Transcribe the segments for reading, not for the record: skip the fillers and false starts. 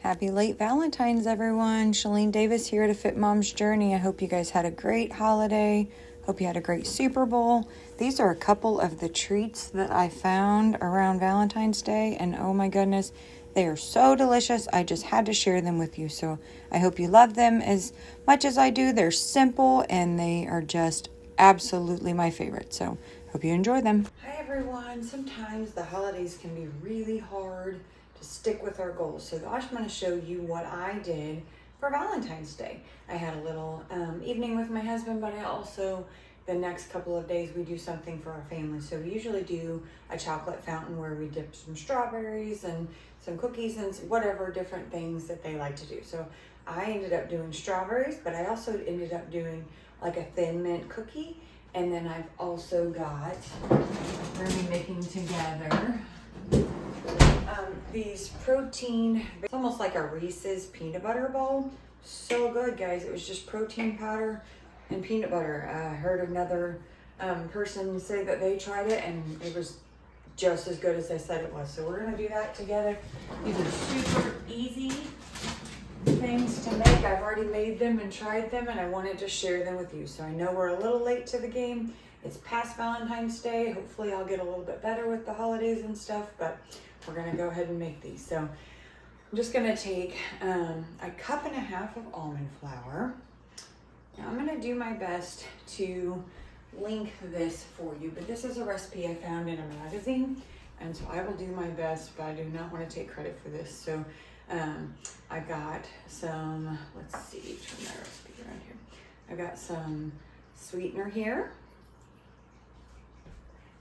Happy late Valentine's, everyone. Shalene Davis here to Fit Mom's Journey. I hope you guys had a great holiday. Hope you had a great Super Bowl. These are a couple of the treats that I found around Valentine's Day, and oh my goodness, they are so delicious. I just had to share them with you, so I hope you love them as much as I do. They're simple, and they are just absolutely my favorite, so hope you enjoy them. Hi, everyone. Sometimes the holidays can be really hard to stick with our goals. So I'm going to show you what I did for Valentine's Day. I had a little evening with my husband, but I also, the next couple of days, we do something for our family. So we usually do a chocolate fountain where we dip some strawberries and some cookies and whatever different things that they like to do. So I ended up doing strawberries, but I also ended up doing like a thin mint cookie. And then I've also got, we're going to be making together these protein, it's almost like a Reese's peanut butter bowl. So good, guys. It was just protein powder and peanut butter. I heard another person say that they tried it and it was just as good as they said it was. So we're going to do that together. These are super easy things to make. I've already made them and tried them, and I wanted to share them with you. So I know we're a little late to the game. It's past Valentine's Day. Hopefully I'll get a little bit better with the holidays and stuff, but we're gonna go ahead and make these. So I'm just gonna take a cup and a half of almond flour. Now I'm gonna do my best to link this for you, but this is a recipe I found in a magazine, and so I will do my best, but I do not want to take credit for this. So I got some, let's see, turn my recipe around here. I got some sweetener here.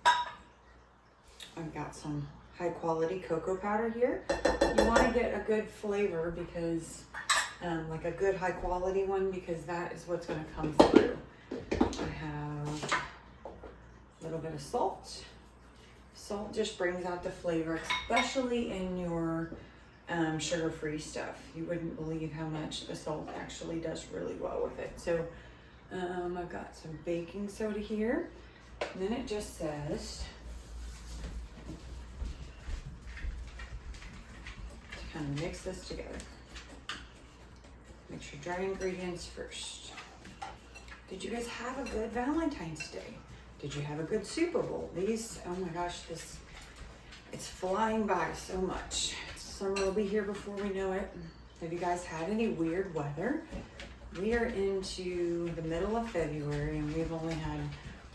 I've got some high quality cocoa powder here. You want to get a good flavor because, like a good high quality one, because that is what's going to come through. I have a little bit of salt. Salt just brings out the flavor, especially in your sugar-free stuff. You wouldn't believe how much the salt actually does really well with it. So I've got some baking soda here, and then it just says to kind of mix this together. Mix your dry ingredients first. Did you guys have a good Valentine's Day? Did you have a good Super Bowl? These, oh my gosh, it's flying by so much. Summer will be here before we know it. Have you guys had any weird weather? We are into the middle of February and we've only had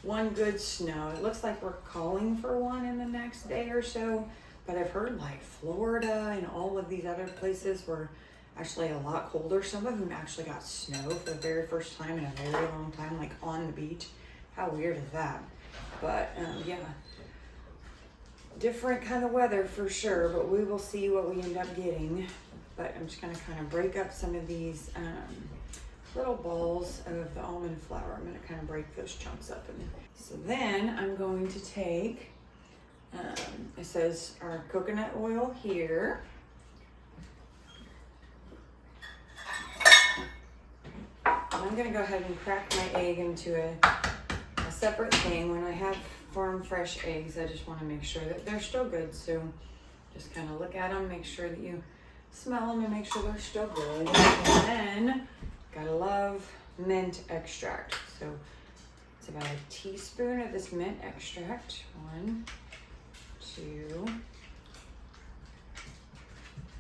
one good snow. It looks like we're calling for one in the next day or so, but I've heard like Florida and all of these other places were actually a lot colder. Some of them actually got snow for the very first time in a very long time, like on the beach. How weird is that? But yeah. Different kind of weather for sure, but we will see what we end up getting. But I'm just going to kind of break up some of these little balls of the almond flour. I'm going to kind of break those chunks up. So then I'm going to take, it says our coconut oil here. And I'm going to go ahead and crack my egg into a separate thing. When I have farm fresh eggs, I just want to make sure that they're still good. So just kind of look at them, make sure that you smell them and make sure they're still good. And then gotta love mint extract. So it's about a teaspoon of this mint extract. 1, 2,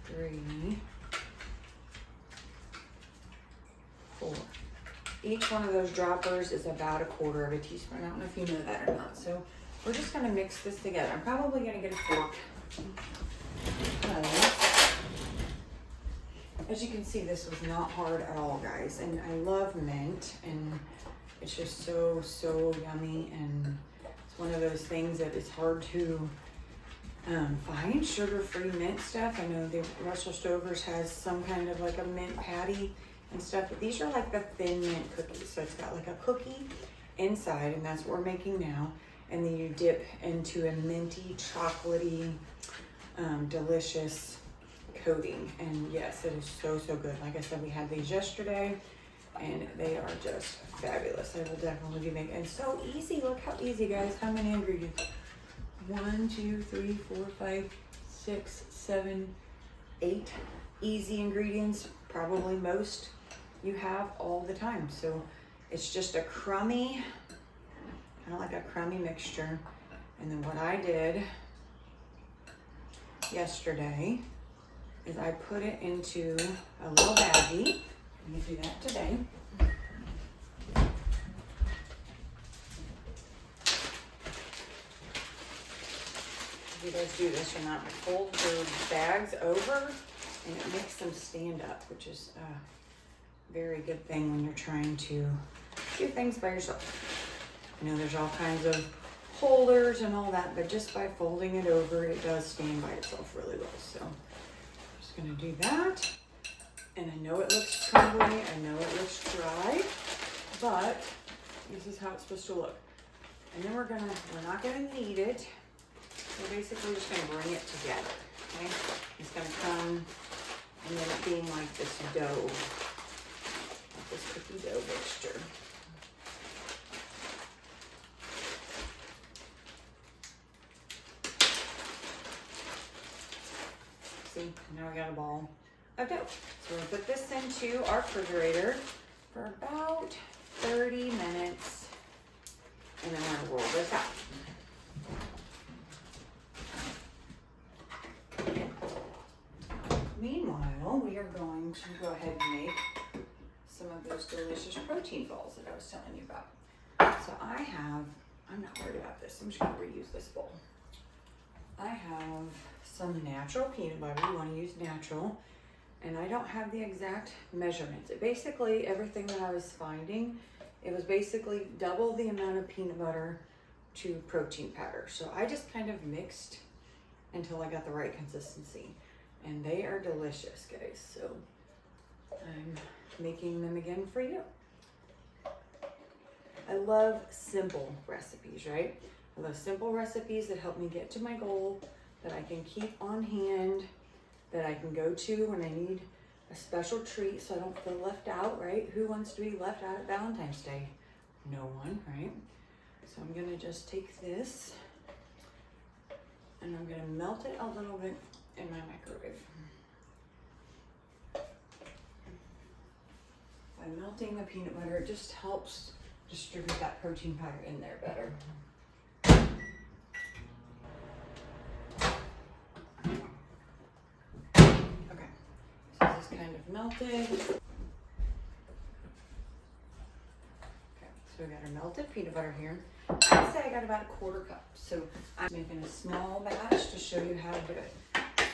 3, 4. Each one of those droppers is about a quarter of a teaspoon. I don't know if you know that or not. So we're just gonna mix this together. I'm probably gonna get a fork. As you can see, this was not hard at all, guys. And I love mint, and it's just so yummy. And it's one of those things that it's hard to find sugar-free mint stuff. I know the Russell Stover's has some kind of like a mint patty and stuff, but these are like the thin mint cookies. So it's got like a cookie inside, and that's what we're making now. And then you dip into a minty, chocolatey, delicious coating. And yes, it is so good. Like I said, we had these yesterday, and they are just fabulous. I will definitely be making, and so easy. Look how easy, guys. How many ingredients? 1, 2, 3, 4, 5, 6, 7, 8. easy ingredients, probably most you have all the time. So it's just a crummy, kind of like a crummy mixture. And then what I did yesterday is I put it into a little baggie. I'm gonna do that today. If you guys do this or not, fold your bags over and it makes them stand up, which is a very good thing when you're trying to do things by yourself. You know, there's all kinds of holders and all that, but just by folding it over, it does stand by itself really well. So I'm just gonna do that. And I know it looks crumbly, I know it looks dry, but this is how it's supposed to look. And then we're not gonna knead it. We're basically just gonna bring it together, okay? It's gonna come and then it being like this dough, like this cookie dough mixture. See, now we got a ball of dough. So we'll put this into our refrigerator for about 30 minutes, and then we're gonna roll this out. Meanwhile, we are going to go ahead and make some of those delicious protein balls that I was telling you about. So I'm not worried about this. I'm just gonna reuse this bowl. I have some natural peanut butter. You wanna use natural. And I don't have the exact measurements. It basically, everything that I was finding, it was basically double the amount of peanut butter to protein powder. So I just kind of mixed until I got the right consistency. And they are delicious, guys. So I'm making them again for you. I love simple recipes, right? I love simple recipes that help me get to my goal, that I can keep on hand, that I can go to when I need a special treat so I don't feel left out, right? Who wants to be left out at Valentine's Day? No one, right? So I'm gonna just take this and I'm gonna melt it a little bit in my microwave. By melting the peanut butter, it just helps distribute that protein powder in there better. Okay, so this is kind of melted. Okay, so we got our melted peanut butter here. I'd say I got about a 1/4 cup. So I'm making a small batch to show you how to do it.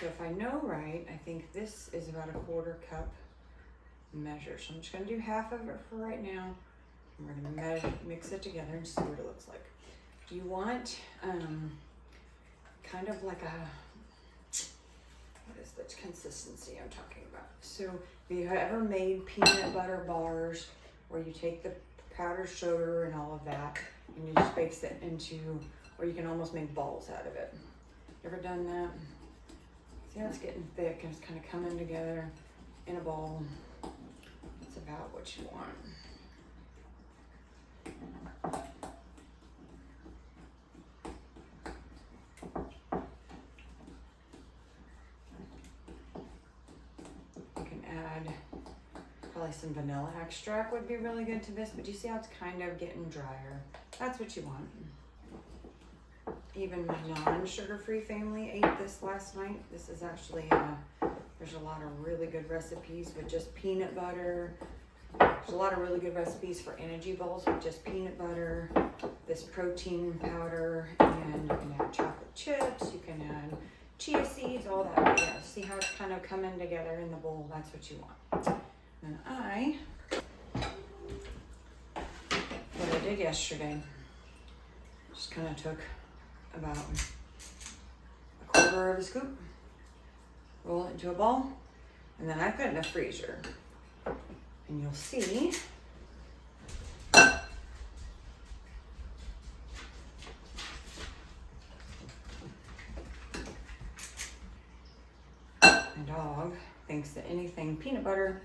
So if I know right, I think this is about a 1/4 cup measure. So I'm just gonna do half of it for right now. And we're gonna mix it together and see what it looks like. Do you want kind of like a, what is the consistency I'm talking about? So if you ever made peanut butter bars where you take the powdered sugar and all of that and you just mix it into, or you can almost make balls out of it. You ever done that? See how it's getting thick and it's kind of coming together in a ball. It's about what you want. You can add probably some vanilla extract would be really good to this, but you see how it's kind of getting drier. That's what you want. Even my non-sugar-free family ate this last night. This is actually, there's a lot of really good recipes with just peanut butter. There's a lot of really good recipes for energy balls with just peanut butter, this protein powder, and you can add chocolate chips, you can add chia seeds, all that. But yeah, see how it's kind of coming together in the bowl? That's what you want. And what I did yesterday, just kind of took about a 1/4 of a scoop, roll it into a ball, and then I put it in a freezer. And you'll see my dog thinks that anything peanut butter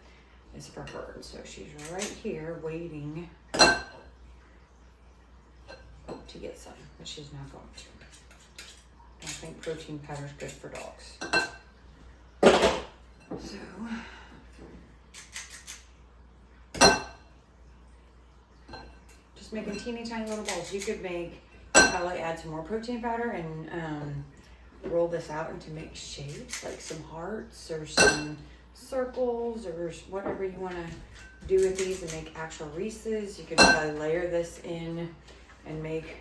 is for her. So she's right here waiting to get some, but she's not going to. I don't think protein powder is good for dogs. So just making teeny tiny little balls. You could make, probably add some more protein powder and roll this out into make shapes, like some hearts or some circles or whatever you want to do with these, and make actual Reese's. You could probably layer this in and make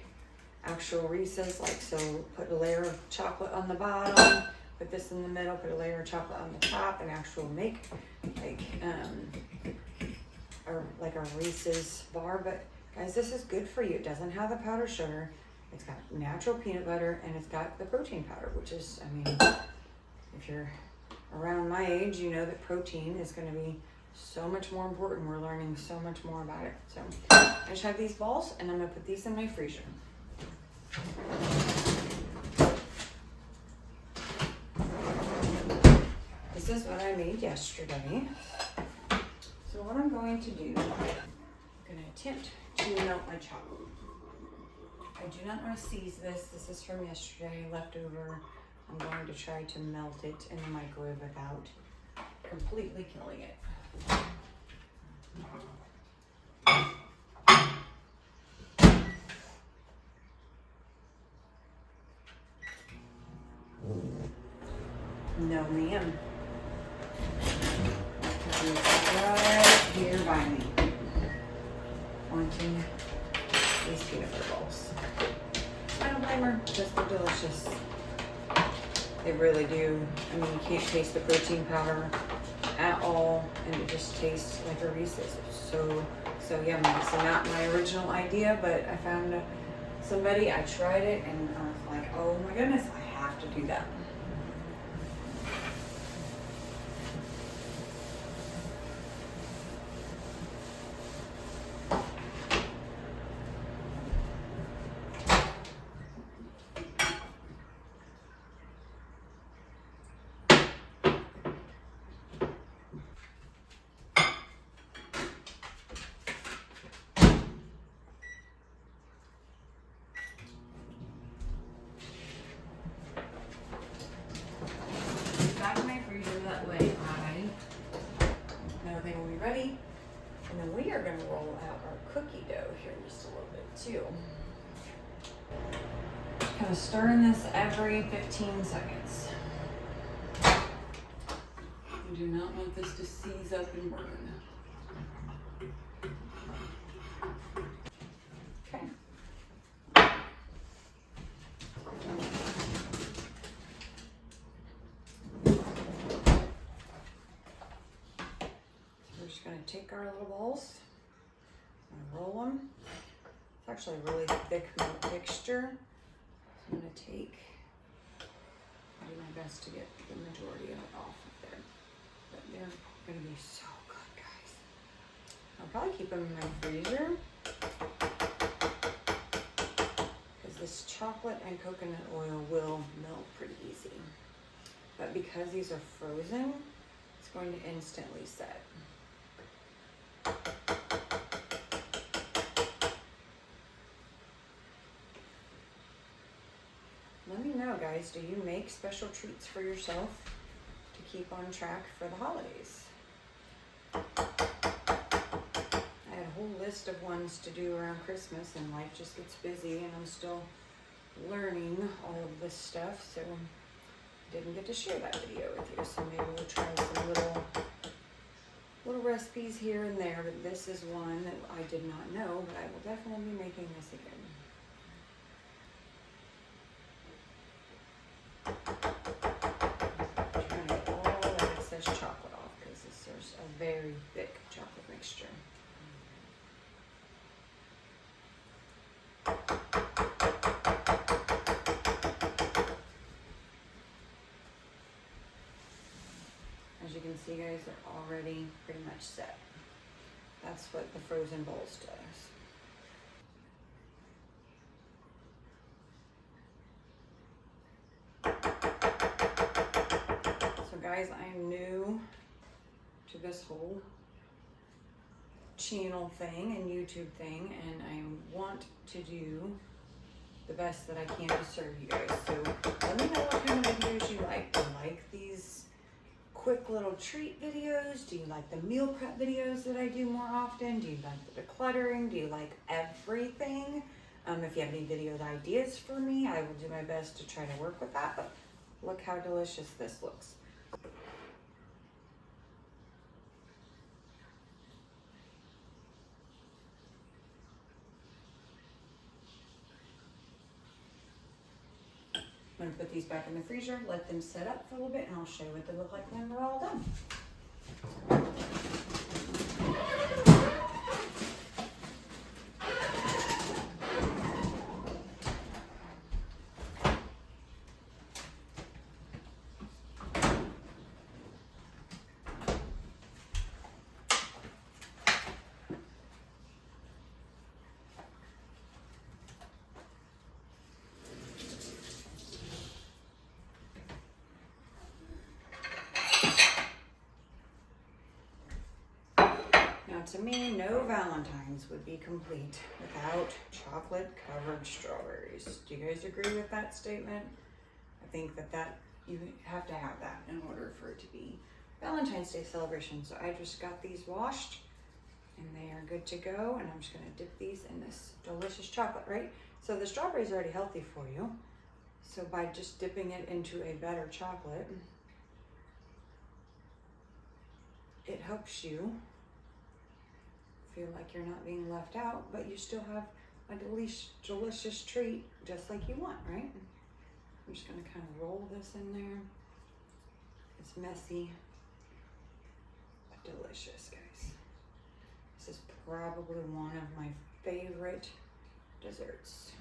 actual Reese's, like so. Put a layer of chocolate on the bottom, put this in the middle, put a layer of chocolate on the top, and actual make like a Reese's bar. But guys, this is good for you. It doesn't have the powdered sugar. It's got natural peanut butter, and it's got the protein powder, which is, I mean, if you're around my age, you know that protein is going to be so much more important. We're learning so much more about it. So I just have these balls, and I'm going to put these in my freezer. This is what I made yesterday. So what I'm going to do, I'm going to attempt to melt my chocolate. I do not want to seize this. This is from yesterday, leftover. I'm going to try to melt it in the microwave without completely killing it. No, ma'am. It's right here by me, wanting these peanut butter balls. I don't blame her, because they're delicious. They really do. I mean, you can't taste the protein powder at all, and it just tastes like a Reese's. It's so yummy. It's not my original idea, but I found somebody, I tried it, and I was like, oh my goodness, I have to do that. Back in my freezer, that way I know they will be ready. And then we are going to roll out our cookie dough here in just a little bit too. Kind of stirring this every 15 seconds. You do not want this to seize up and burn. Okay. We're just going to take our little balls and roll them. It's actually a really thick mixture. So I'm going to take, I do my best to get the majority of it off of there. But they're going to be so good, guys. I'll probably keep them in my freezer, because this chocolate and coconut oil will melt pretty easy. But because these are frozen, it's going to instantly set. Let me know, guys, do you make special treats for yourself to keep on track for the holidays? I had a whole list of ones to do around Christmas, and life just gets busy, and I'm still learning all of this stuff, so didn't get to share that video with you. So maybe we'll try some little recipes here and there, but this is one that I did not know, but I will definitely be making this again. Trying to get all that excess chocolate off, because there's a very thick chocolate mixture. As you can see, guys, they're already pretty much set. That's what the frozen bowls does. So guys, I am new to this whole channel thing and YouTube thing, and I want to do the best that I can to serve you guys. So let me know what kind of videos you like. Do you like these quick little treat videos? Do you like the meal prep videos that I do more often? Do you like the decluttering? Do you like everything? If you have any video ideas for me, I will do my best to try to work with that. But look how delicious this looks. I'm gonna put these back in the freezer, let them set up for a little bit, and I'll show you what they look like when they're all done. To me, no Valentines would be complete without chocolate-covered strawberries. Do you guys agree with that statement? I think that you have to have that in order for it to be Valentine's Day celebration. So I just got these washed and they are good to go. And I'm just gonna dip these in this delicious chocolate, right? So the strawberries are already healthy for you. So by just dipping it into a better chocolate, it helps you feel like you're not being left out, but you still have a delicious treat just like you want, right? I'm just gonna kind of roll this in there. It's messy, but delicious, guys. This is probably one of my favorite desserts.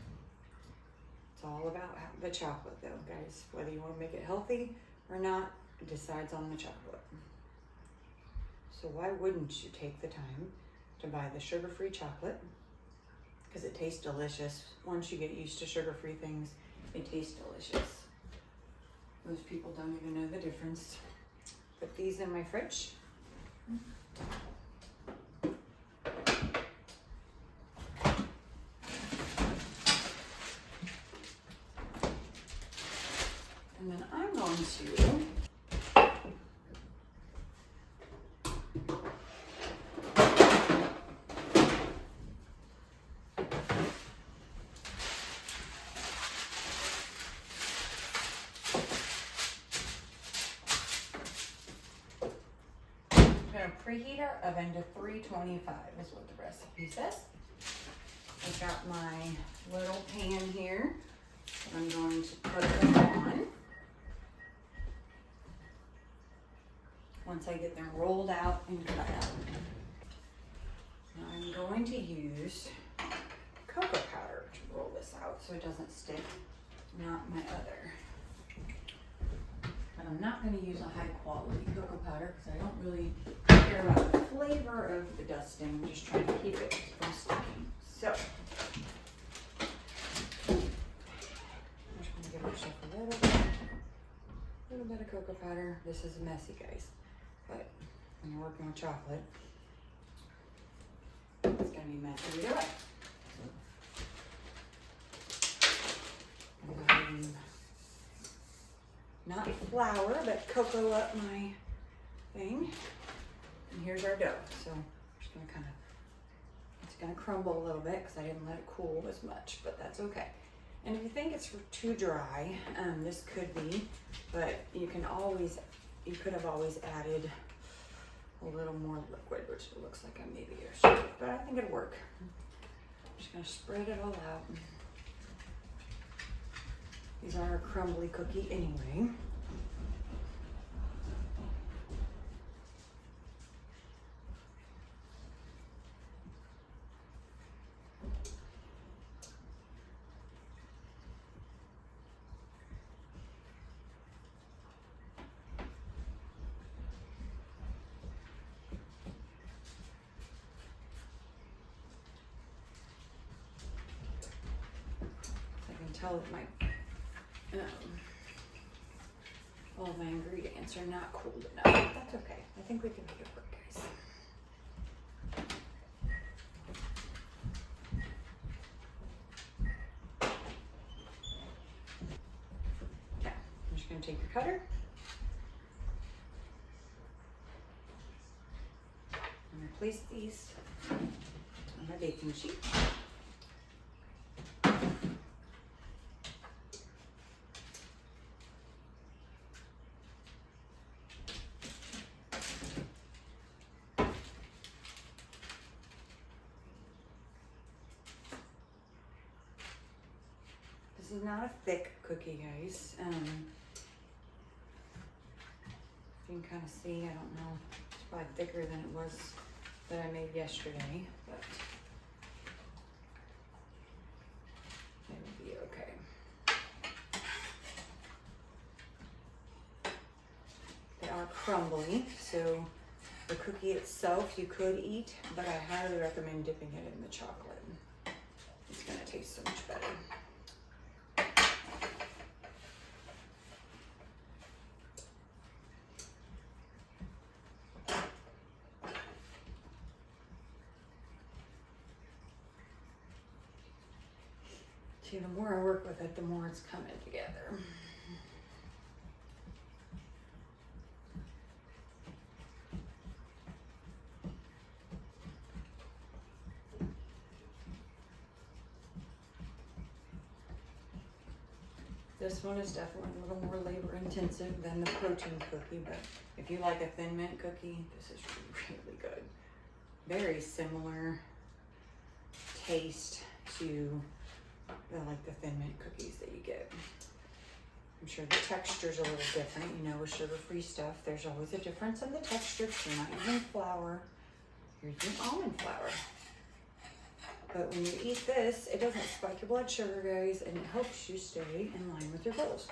It's all about the chocolate though, guys. Whether you want to make it healthy or not, it decides on the chocolate. So why wouldn't you take the time to buy the sugar-free chocolate? Because it tastes delicious. Once you get used to sugar-free things, it tastes delicious. Most people don't even know the difference. Put these in my fridge. And then I'm going to preheat our oven to 325 is what the recipe says. I've got my little pan here. I'm going to put them on. Once I get them rolled out and cut out. Now I'm going to use cocoa powder to roll this out so it doesn't stick, not my other. But I'm not going to use a high quality cocoa powder because I don't really care about the flavor of the dusting. I'm just trying to keep it from sticking. So, I'm just going to give myself a little bit of cocoa powder. This is messy, guys, but when you're working with chocolate, it's going to be messy either way. I'm going to not flour, but cocoa up my thing. And here's our dough. So I'm just gonna it's gonna crumble a little bit because I didn't let it cool as much, but that's okay. And if you think it's too dry, this could be, but you could have always added a little more liquid, which it looks like I maybe should, but I think it'll work. I'm just gonna spread it all out. These are a crumbly cookie anyway. I can tell that all my ingredients are not cooled enough. That's okay. I think we can make it work, guys. Now, I'm just going to take your cutter. place these on my baking sheet. This is not a thick cookie, guys. You can kind of see, I don't know, it's probably thicker than it was that I made yesterday, but it will be okay. They are crumbly, so the cookie itself you could eat, but I highly recommend dipping it in the chocolate. It's gonna taste so much better. See, the more I work with it, the more it's coming together. This one is definitely a little more labor intensive than the protein cookie, but if you like a Thin Mint cookie, this is really good. Very similar taste to like the Thin Mint cookies that you get. I'm sure the texture's a little different. You know, with sugar-free stuff, there's always a difference in the texture. You're not using flour, you're using almond flour. But when you eat this, it doesn't spike your blood sugar, guys, and it helps you stay in line with your goals.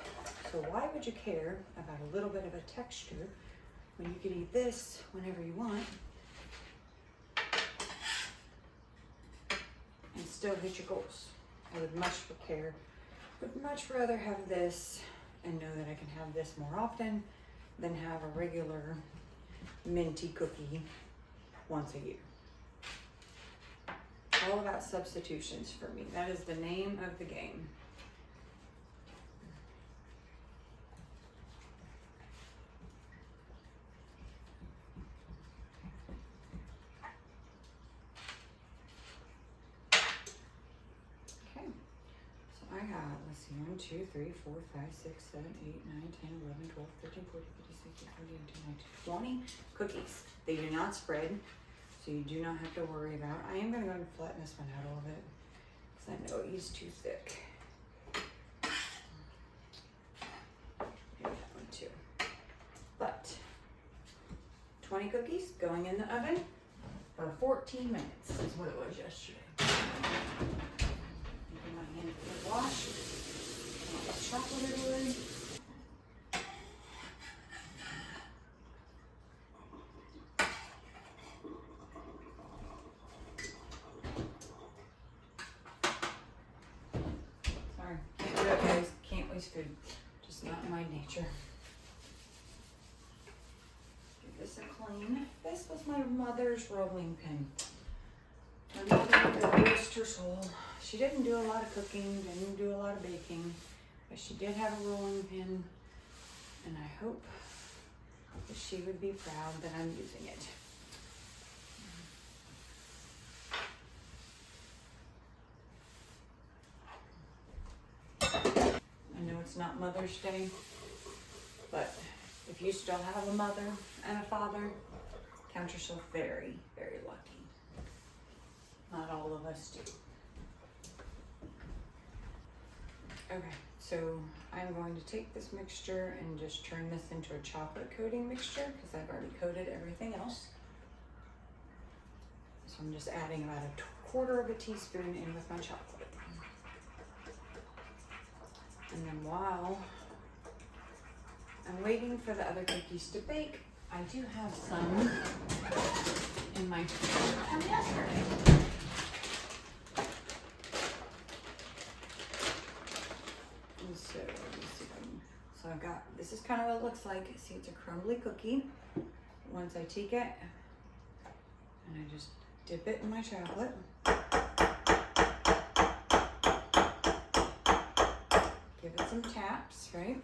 So why would you care about a little bit of a texture when you can eat this whenever you want and still hit your goals? I would much rather have this and know that I can have this more often than have a regular minty cookie once a year. All about substitutions for me. That is the name of the game. Okay, so I got, let's see, 1, 2, 3, 4, 5, 6, 7, 8, 9, 10, 11, 12, 13, 14, 15, 16, 17, 18, 19, 20 cookies. They do not spread. So you do not have to worry about. I am going to go and flatten this one out a little bit because I know he's too thick. Maybe that one too. But 20 cookies going in the oven for 14 minutes is what it was yesterday. Get my hand for the wash. Chocolate everywhere. Food, just not in my nature. Give this a clean. This was my mother's rolling pin. My mother, God rest her soul. She didn't do a lot of cooking, didn't do a lot of baking, but she did have a rolling pin, and I hope that she would be proud that I'm using it. It's not Mother's Day, but if you still have a mother and a father, count yourself very, very lucky. Not all of us do. Okay, so I'm going to take this mixture and just turn this into a chocolate coating mixture because I've already coated everything else. So I'm just adding about a quarter of a teaspoon in with my chocolate. And then while I'm waiting for the other cookies to bake, I do have some in my fridge from yesterday. And so, let me see. So I've got, this is kind of what it looks like. See, it's a crumbly cookie. Once I take it, and I just dip it in my chocolate. Give it some taps, right?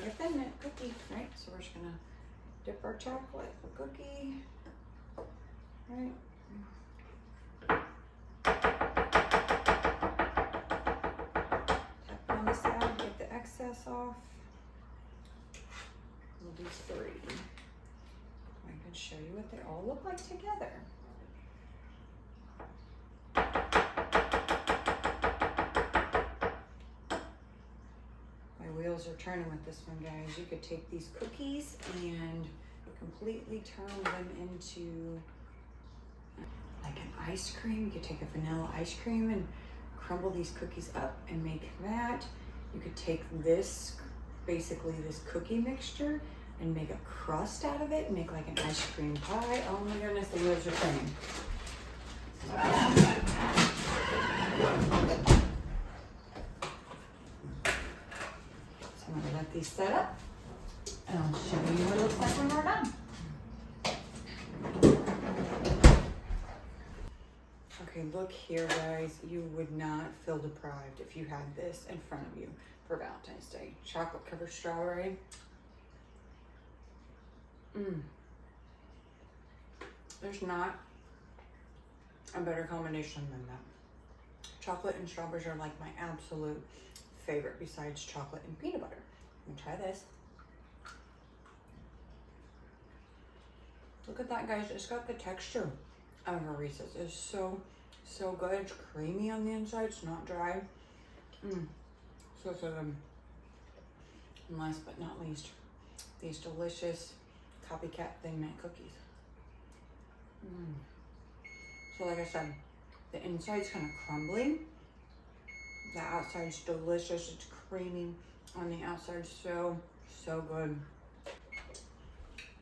a Thin Mint cookie, right? So we're just gonna dip our chocolate cookie, right? Tap on the side, get the excess off. We'll do 3. I can show you what they all look like together. My wheels are turning with this one, guys. You could take these cookies and completely turn them into like an ice cream. You could take a vanilla ice cream and crumble these cookies up and make that. You could take this, basically this cookie mixture, and make a crust out of it and make like an ice cream pie. Oh my goodness, the wheels are turning. So I'm gonna let these set up and I'll show you what it looks like when we're done. Okay, look here, guys. You would not feel deprived if you had this in front of you for Valentine's Day. Chocolate covered strawberry. There's not a better combination than that. Chocolate and strawberries are like my absolute favorite besides chocolate and peanut butter. I'm gonna try this. Look at that, guys. It's got the texture of a Reese's. It's so good. It's creamy on the inside. It's not dry. So good. And last but not least, these delicious copycat Thin Mint cookies. So like I said, the inside's kind of crumbly. The outside's delicious. It's creamy on the outside. So good.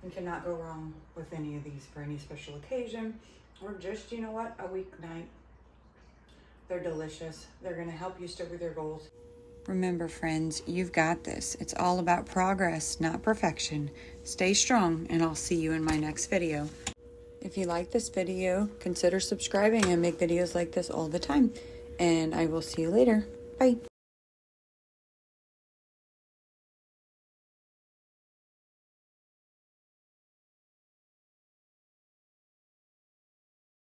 You cannot go wrong with any of these for any special occasion or just, you know what, a weeknight. They're delicious. They're gonna help you stick with your goals. Remember, friends, you've got this. It's all about progress, not perfection. Stay strong, and I'll see you in my next video. If you like this video, consider subscribing. I make videos like this all the time. And I will see you later. Bye.